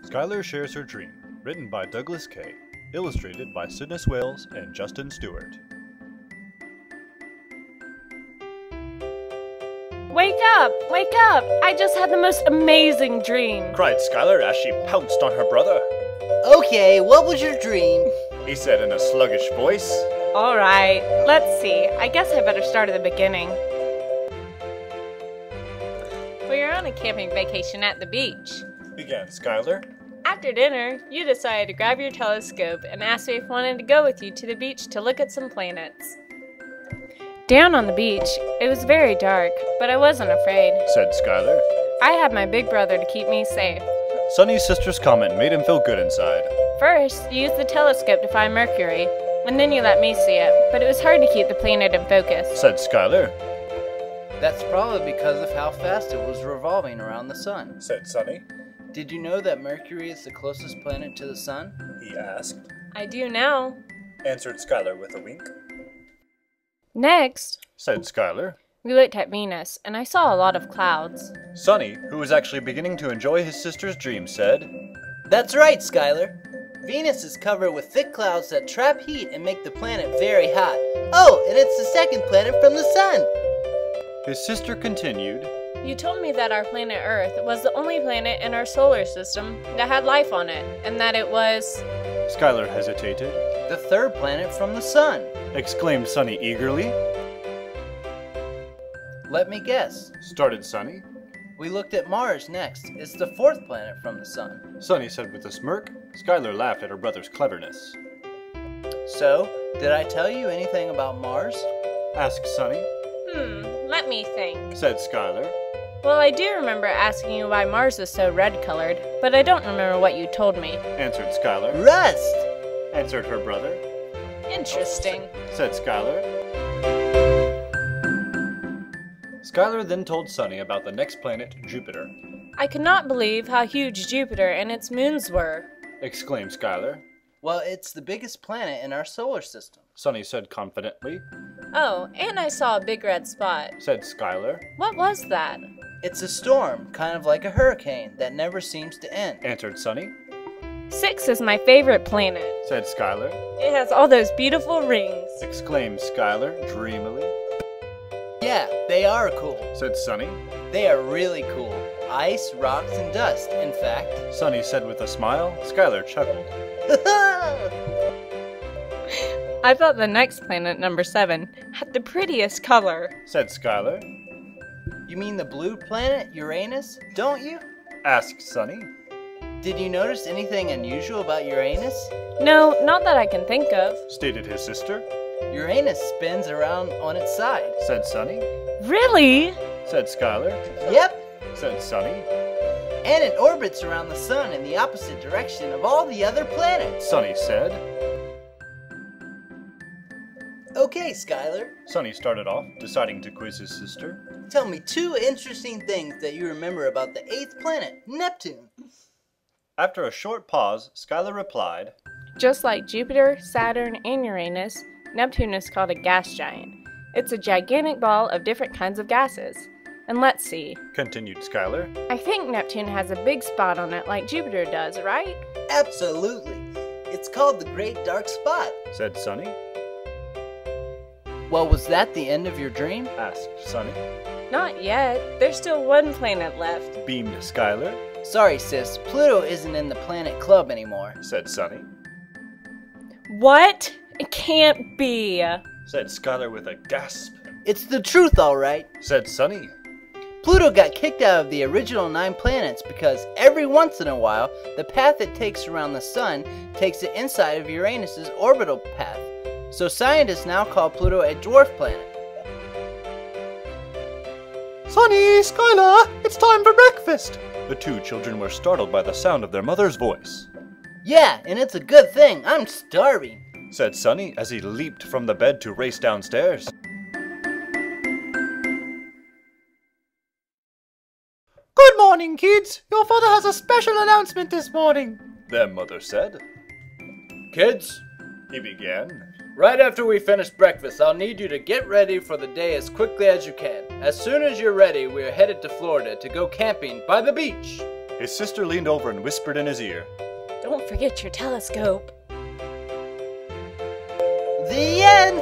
Skylar Shares Her Dream, written by Douglas K., illustrated by Sydnah Swails and Justin Stewart. Wake up! Wake up! I just had the most amazing dream! Cried Skylar as she pounced on her brother. Okay, what was your dream? He said in a sluggish voice. Alright, let's see. I guess I better start at the beginning. We were on a camping vacation at the beach. Began Skylar. After dinner, you decided to grab your telescope and asked me if I wanted to go with you to the beach to look at some planets. Down on the beach, it was very dark, but I wasn't afraid. Said Skylar. I had my big brother to keep me safe. Sunny's sister's comment made him feel good inside. First, you used the telescope to find Mercury, and then you let me see it, but it was hard to keep the planet in focus. Said Skylar. That's probably because of how fast it was revolving around the sun. Said Sunny. Did you know that Mercury is the closest planet to the sun? He asked. I do now. Answered Skylar with a wink. Next, Said Skylar. we looked at Venus, and I saw a lot of clouds. Sunny, who was actually beginning to enjoy his sister's dream, said. That's right, Skylar. Venus is covered with thick clouds that trap heat and make the planet very hot. Oh, and it's the second planet from the sun. His sister continued. You told me that our planet Earth was the only planet in our solar system that had life on it, and that it was... Skylar hesitated. The third planet from the sun. Exclaimed Sunny eagerly. Let me guess. Started Sunny. We looked at Mars next. It's the fourth planet from the sun. Sunny said with a smirk. Skylar laughed at her brother's cleverness. So, did I tell you anything about Mars? Asked Sunny. Let me think. Said Skylar. Well, I do remember asking you why Mars is so red-colored, but I don't remember what you told me. Answered Skylar. Rust! Answered her brother. Interesting. Said Skylar. Skylar then told Sunny about the next planet, Jupiter. I could not believe how huge Jupiter and its moons were. Exclaimed Skylar. Well, it's the biggest planet in our solar system. Sunny said confidently. Oh, and I saw a big red spot. Said Skylar. What was that? It's a storm, kind of like a hurricane, that never seems to end. Answered Sunny. 6 is my favorite planet. Said Skylar. It has all those beautiful rings. Exclaimed Skylar dreamily. Yeah, they are cool. Said Sunny. They are really cool. Ice, rocks, and dust, in fact. Sunny said with a smile. Skylar chuckled. I thought the next planet, number 7, had the prettiest color. Said Skylar. You mean the blue planet, Uranus, don't you? Asked Sunny. Did you notice anything unusual about Uranus? No, not that I can think of. Stated his sister. Uranus spins around on its side. Said Sunny. Really? Said Skylar. Yep, Said Sunny. and it orbits around the sun in the opposite direction of all the other planets. Sunny said. Okay, Skylar, Sunny started off, deciding to quiz his sister. tell me 2 interesting things that you remember about the 8th planet, Neptune. After a short pause, Skylar replied. Just like Jupiter, Saturn, and Uranus, Neptune is called a gas giant. It's a gigantic ball of different kinds of gases. And let's see. Continued Skylar. I think Neptune has a big spot on it like Jupiter does, right? Absolutely. It's called the Great Dark Spot. Said Sunny. Well, was that the end of your dream? Asked Sunny. Not yet. There's still one planet left. Beamed Skylar. Sorry, sis, Pluto isn't in the Planet Club anymore. Said Sunny. What? It can't be. Said Skylar with a gasp. It's the truth, all right. Said Sunny. Pluto got kicked out of the original 9 planets because every once in a while, the path it takes around the sun takes it inside of Uranus's orbital path. So scientists now call Pluto a dwarf planet. Sunny, Skylar, it's time for breakfast. The 2 children were startled by the sound of their mother's voice. Yeah, and it's a good thing. I'm starving. Said Sunny as he leaped from the bed to race downstairs. Good morning, kids. Your father has a special announcement this morning. Their mother said. Kids, He began. right after we finish breakfast, I'll need you to get ready for the day as quickly as you can. As soon as you're ready, we are headed to Florida to go camping by the beach. His sister leaned over and whispered in his ear. Don't forget your telescope. The end!